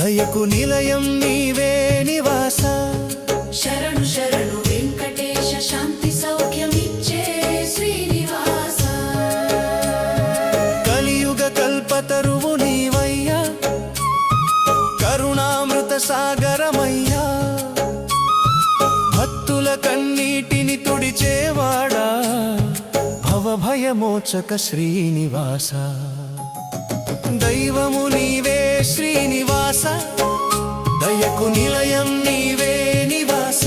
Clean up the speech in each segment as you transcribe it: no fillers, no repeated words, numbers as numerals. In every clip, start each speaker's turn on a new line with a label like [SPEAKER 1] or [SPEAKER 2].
[SPEAKER 1] దయకు నిలయం నీవే నివాస
[SPEAKER 2] శరణు శరణు వెంకటేశ శాంతి సౌఖ్యమిచ్చే శ్రీనివాస
[SPEAKER 1] కలియుగ కల్పతరువు నీవయ్యా కరుణామృత సాగరమయ్యా భక్తుల కన్నీటిని తుడిచేవాడా భవభయమోచక శ్రీనివాస దైవము నీవే శ్రీనివాస దయకు నిలయం నీవే నివాస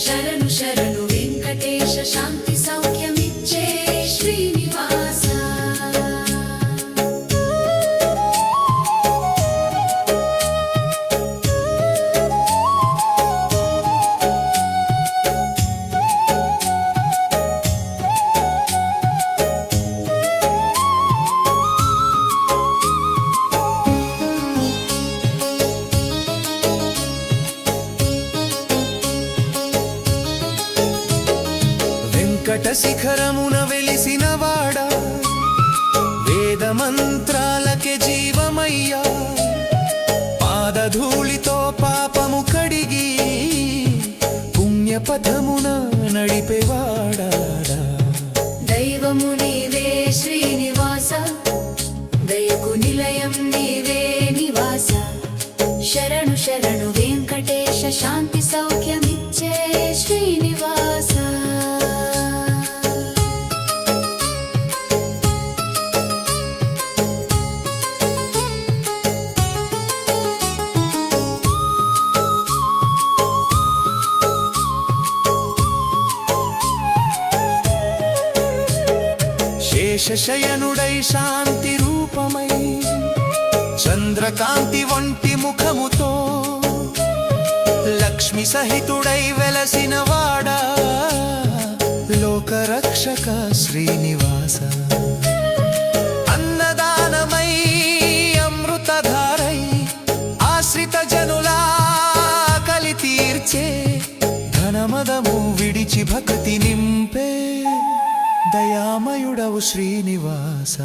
[SPEAKER 2] శరణు శరణు వెంకటేశ శాంతి సౌఖ్యమిచ్చే శ్రీనివాస
[SPEAKER 1] వెంకట శిఖరమున వెలిసిన వాడా వేద మంత్రాలకే జీవమయ్యా పాదధూళితో పాపము కడిగి పుణ్యపథమున నడిపేవాడా
[SPEAKER 2] దైవము నీవే శ్రీనివాస దయకు నిలయం నీవే నివాస శరణు శరణు వెంకటేశ శాంతి సౌఖ్యమిచ్చే శ్రీనివాస
[SPEAKER 1] శేషశయనుడై శాంతి రూపమై చంద్రకాంతి వంటి ముఖముతో లక్ష్మి సహితుడై వెలసిన వాడా లోకరక్షక శ్రీనివాస అన్నదానమై అమృతధారై ఆశ్రిత జనులా కలి తీర్చే ధనమదము విడిచి భక్తి నింపే దయామయుడవు శ్రీనివాస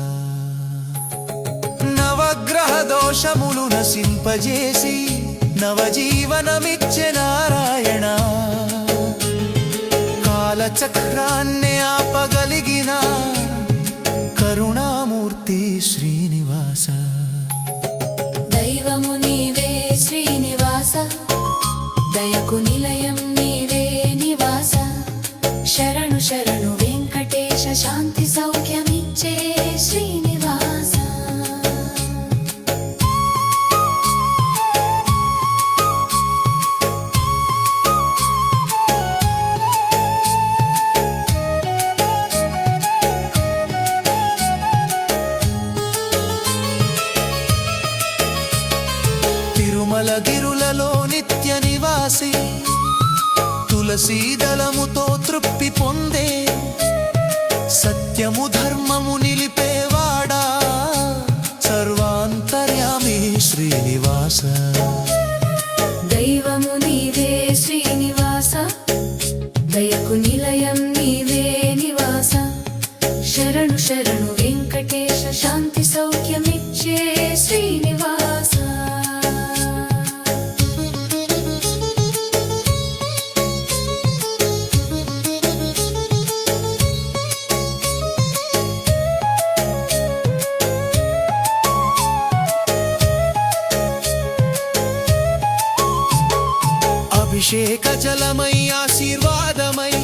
[SPEAKER 1] నవగ్రహ దోషములు నశింపజేసి నవజీవనమిచ్చే నారాయణ కాలచక్రాన్ని ఆపగలిగిన కరుణామూర్తి శ్రీనివాస
[SPEAKER 2] దైవము నీవే శ్రీనివాస దయకు నిలయం నీవే నివాస శరణు శరణు వెంకటేశ శాంతి సౌఖ్యమిచ్చే శ్రీనివాస
[SPEAKER 1] తిరుమల గిరులలో నిత్య నివాసి తులసీదళముతో తృప్తి పొందే సత్యము ధర్మము నిలిపేవాడా సర్వాంతర్యామి శ్రీనివాస
[SPEAKER 2] దైవము నీవే శ్రీనివాస దయకు నిలయం నీవే నివాస శరణు శరణు వెంకటేశ శాంతి సౌఖ్యమిచ్చే శ్రీనివాస
[SPEAKER 1] అభిషేక జలమై ఆశీర్వాదమై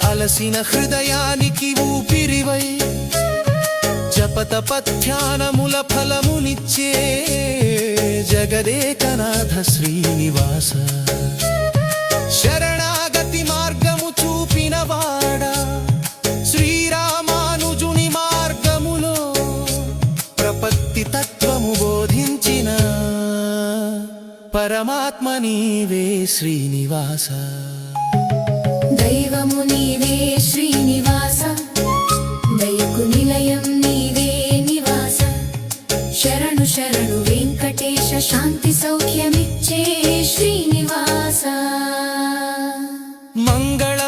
[SPEAKER 1] అలసిన హృదయానికి ఊపిరివై జపతపధ్యానముల ఫలమునిచ్చే జగదేకనాథ శ్రీనివాస శరణాగతి మార్గము చూపినవాడా శ్రీరామానుజుని మార్గములో ప్రపత్తి తత్వము బోధించిన పరమాత్మ నీవే శ్రీనివాస
[SPEAKER 2] దైవము నీవే శ్రీనివాస దయకు నిలయం నీవే నివాస శరణు శరణు వెంకటేశ శాంతి సౌఖ్యమిచ్చే శ్రీనివాస
[SPEAKER 1] మంగళ